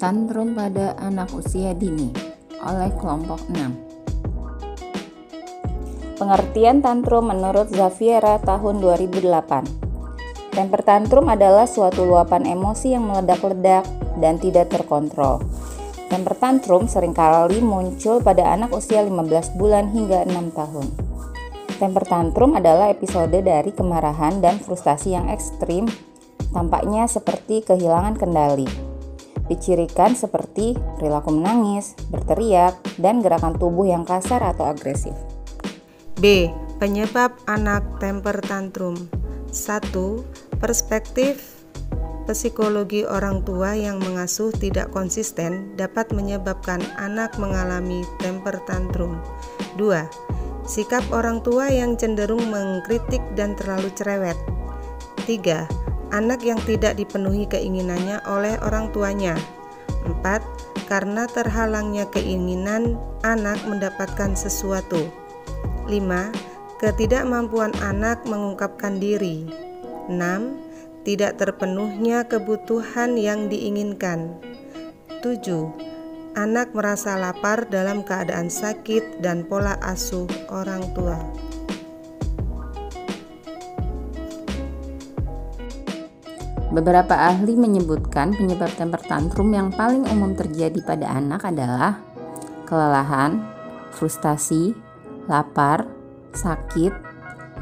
Tantrum pada anak usia dini oleh kelompok 6. Pengertian tantrum menurut Zaviera tahun 2008. Temper tantrum adalah suatu luapan emosi yang meledak-ledak dan tidak terkontrol. Temper tantrum seringkali muncul pada anak usia 15 bulan hingga 6 tahun. Temper tantrum adalah episode dari kemarahan dan frustasi yang ekstrim, tampaknya seperti kehilangan kendali. Dicirikan seperti perilaku menangis, berteriak, dan gerakan tubuh yang kasar atau agresif. B. Penyebab anak temper tantrum. 1. Perspektif psikologi orang tua yang mengasuh tidak konsisten dapat menyebabkan anak mengalami temper tantrum. 2. Sikap orang tua yang cenderung mengkritik dan terlalu cerewet. 3. Anak yang tidak dipenuhi keinginannya oleh orang tuanya. 4. Karena terhalangnya keinginan anak mendapatkan sesuatu. 5. Ketidakmampuan anak mengungkapkan diri. 6. Tidak terpenuhnya kebutuhan yang diinginkan. 7. Anak merasa lapar dalam keadaan sakit dan pola asuh orang tua. Beberapa ahli menyebutkan penyebab temper tantrum yang paling umum terjadi pada anak adalah kelelahan, frustasi, lapar, sakit,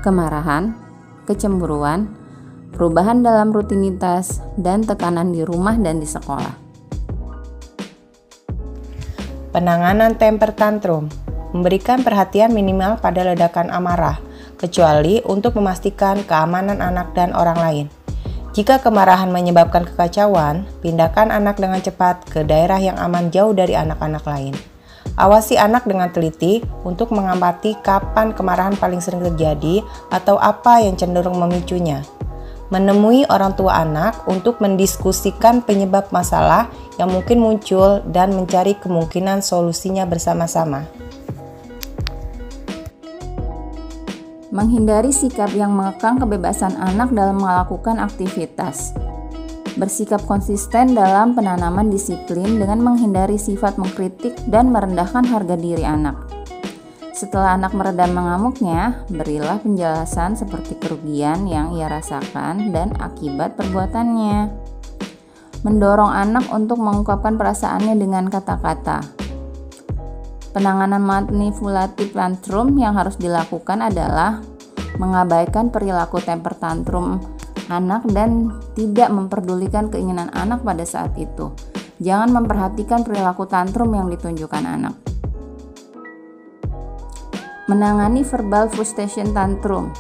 kemarahan, kecemburuan, perubahan dalam rutinitas, dan tekanan di rumah dan di sekolah. Penanganan temper tantrum. Memberikan perhatian minimal pada ledakan amarah, kecuali untuk memastikan keamanan anak dan orang lain. Jika kemarahan menyebabkan kekacauan, pindahkan anak dengan cepat ke daerah yang aman jauh dari anak-anak lain. Awasi anak dengan teliti untuk mengamati kapan kemarahan paling sering terjadi atau apa yang cenderung memicunya. Menemui orang tua anak untuk mendiskusikan penyebab masalah yang mungkin muncul dan mencari kemungkinan solusinya bersama-sama. Menghindari sikap yang mengekang kebebasan anak dalam melakukan aktivitas. Bersikap konsisten dalam penanaman disiplin dengan menghindari sifat mengkritik dan merendahkan harga diri anak. Setelah anak meredam mengamuknya, berilah penjelasan seperti kerugian yang ia rasakan dan akibat perbuatannya. Mendorong anak untuk mengungkapkan perasaannya dengan kata-kata. Penanganan manipulatif tantrum yang harus dilakukan adalah mengabaikan perilaku temper tantrum anak dan tidak memperdulikan keinginan anak pada saat itu. Jangan memperhatikan perilaku tantrum yang ditunjukkan anak. Menangani verbal frustration tantrum.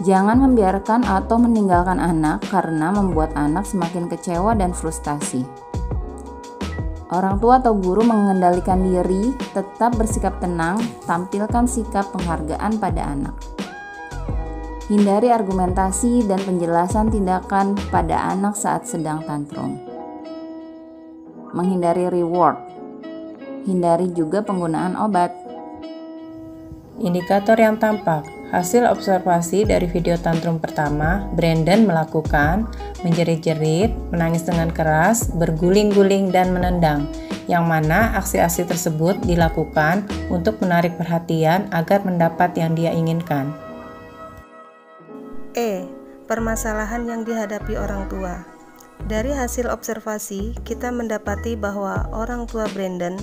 Jangan membiarkan atau meninggalkan anak karena membuat anak semakin kecewa dan frustasi. Orang tua atau guru mengendalikan diri, tetap bersikap tenang, tampilkan sikap penghargaan pada anak. Hindari argumentasi dan penjelasan tindakan pada anak saat sedang tantrum. Menghindari reward. Hindari juga penggunaan obat. Indikator yang tampak. Hasil observasi dari video tantrum pertama, Brandon melakukan menjerit-jerit, menangis dengan keras, berguling-guling, dan menendang, yang mana aksi-aksi tersebut dilakukan untuk menarik perhatian agar mendapat yang dia inginkan. E. Permasalahan yang dihadapi orang tua. Dari hasil observasi, kita mendapati bahwa orang tua Brandon,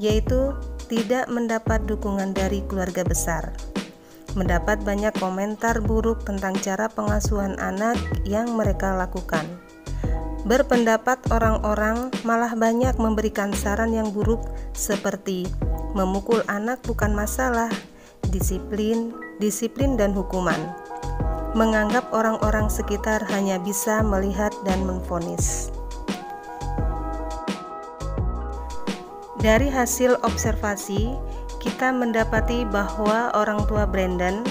yaitu tidak mendapat dukungan dari keluarga besar. Mendapat banyak komentar buruk tentang cara pengasuhan anak yang mereka lakukan. Berpendapat orang-orang malah banyak memberikan saran yang buruk seperti memukul anak bukan masalah, disiplin dan hukuman. Menganggap orang-orang sekitar hanya bisa melihat dan memvonis. Dari hasil observasi, kita mendapati bahwa orang tua Brandon,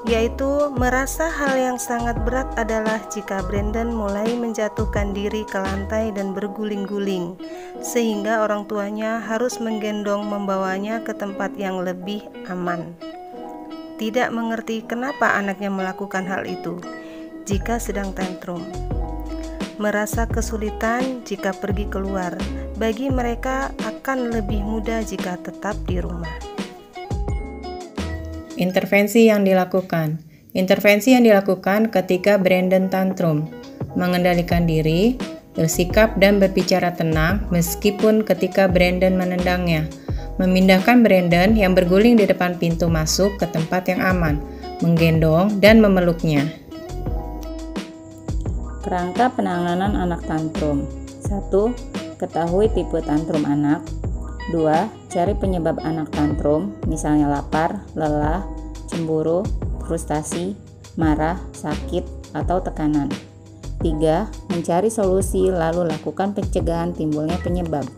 yaitu merasa hal yang sangat berat adalah jika Brandon mulai menjatuhkan diri ke lantai dan berguling-guling, sehingga orang tuanya harus menggendong membawanya ke tempat yang lebih aman. Tidak mengerti kenapa anaknya melakukan hal itu jika sedang tantrum. merasa kesulitan jika pergi keluar. Bagi mereka akan lebih mudah jika tetap di rumah. Intervensi yang dilakukan. Intervensi yang dilakukan ketika Brandon tantrum. Mengendalikan diri, bersikap dan berbicara tenang meskipun ketika Brandon menendangnya. Memindahkan Brandon yang berguling di depan pintu masuk ke tempat yang aman, menggendong dan memeluknya. Kerangka penanganan anak tantrum. 1. Ketahui tipe tantrum anak. 2. Cari penyebab anak tantrum, misalnya lapar, lelah, cemburu, frustasi, marah, sakit, atau tekanan. 3. Mencari solusi lalu lakukan pencegahan timbulnya penyebab.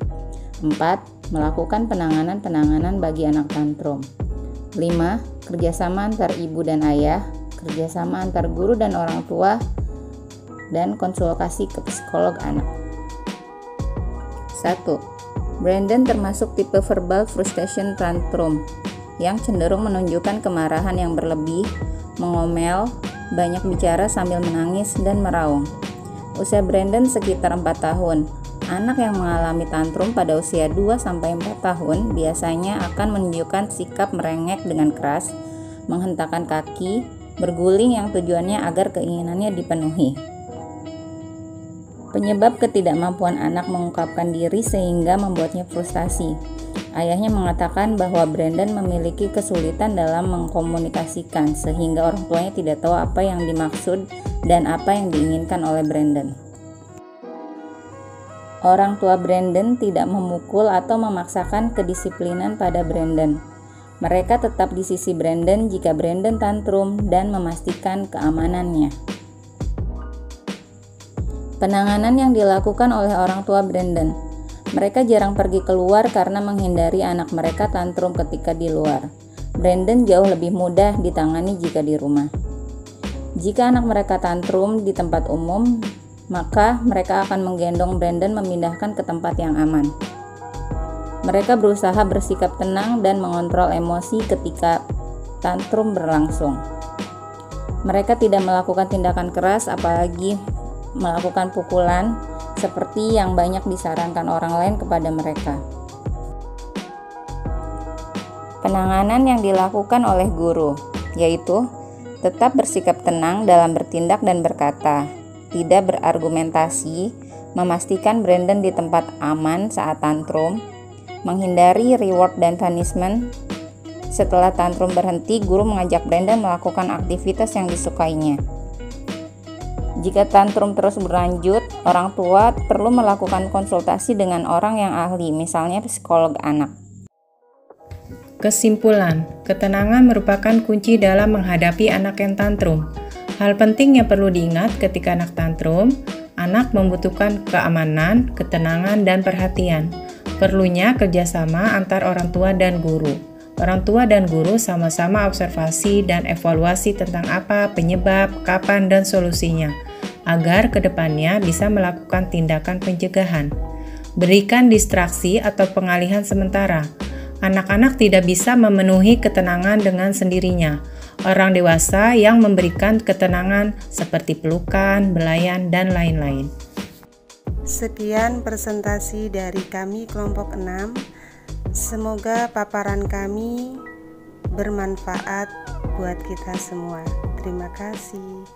4. Melakukan penanganan bagi anak tantrum. 5. Kerjasama antar ibu dan ayah, kerjasama antar guru dan orang tua, dan konsultasi ke psikolog anak. 1. Brandon termasuk tipe verbal frustration tantrum yang cenderung menunjukkan kemarahan yang berlebih, mengomel, banyak bicara sambil menangis, dan meraung. Usia Brandon sekitar 4 tahun. Anak yang mengalami tantrum pada usia 2-4 tahun biasanya akan menunjukkan sikap merengek dengan keras, menghentakkan kaki, berguling yang tujuannya agar keinginannya dipenuhi. Penyebab ketidakmampuan anak mengungkapkan diri sehingga membuatnya frustasi. Ayahnya mengatakan bahwa Brandon memiliki kesulitan dalam mengkomunikasikan sehingga orang tuanya tidak tahu apa yang dimaksud dan apa yang diinginkan oleh Brandon. Orang tua Brandon tidak memukul atau memaksakan kedisiplinan pada Brandon. Mereka tetap di sisi Brandon jika Brandon tantrum dan memastikan keamanannya. Penanganan yang dilakukan oleh orang tua Brandon. Mereka jarang pergi keluar karena menghindari anak mereka tantrum ketika di luar. Brandon jauh lebih mudah ditangani jika di rumah. Jika anak mereka tantrum di tempat umum, maka mereka akan menggendong Brandon memindahkan ke tempat yang aman. Mereka berusaha bersikap tenang dan mengontrol emosi ketika tantrum berlangsung. Mereka tidak melakukan tindakan keras, apalagi melakukan pukulan seperti yang banyak disarankan orang lain kepada mereka. Penanganan yang dilakukan oleh guru, yaitu tetap bersikap tenang dalam bertindak dan berkata, tidak berargumentasi, memastikan Brandon di tempat aman saat tantrum, menghindari reward dan punishment. Setelah tantrum berhenti, guru mengajak Brandon melakukan aktivitas yang disukainya. Jika tantrum terus berlanjut, orang tua perlu melakukan konsultasi dengan orang yang ahli, misalnya psikolog anak. Kesimpulan, ketenangan merupakan kunci dalam menghadapi anak yang tantrum. Hal penting yang perlu diingat ketika anak tantrum, anak membutuhkan keamanan, ketenangan, dan perhatian. Perlunya kerjasama antar orang tua dan guru. Orang tua dan guru sama-sama observasi dan evaluasi tentang apa penyebab, kapan, dan solusinya, agar kedepannya bisa melakukan tindakan pencegahan. Berikan distraksi atau pengalihan sementara. Anak-anak tidak bisa memenuhi ketenangan dengan sendirinya. Orang dewasa yang memberikan ketenangan seperti pelukan, belayan, dan lain-lain. Sekian presentasi dari kami kelompok 6. Semoga paparan kami bermanfaat buat kita semua. Terima kasih.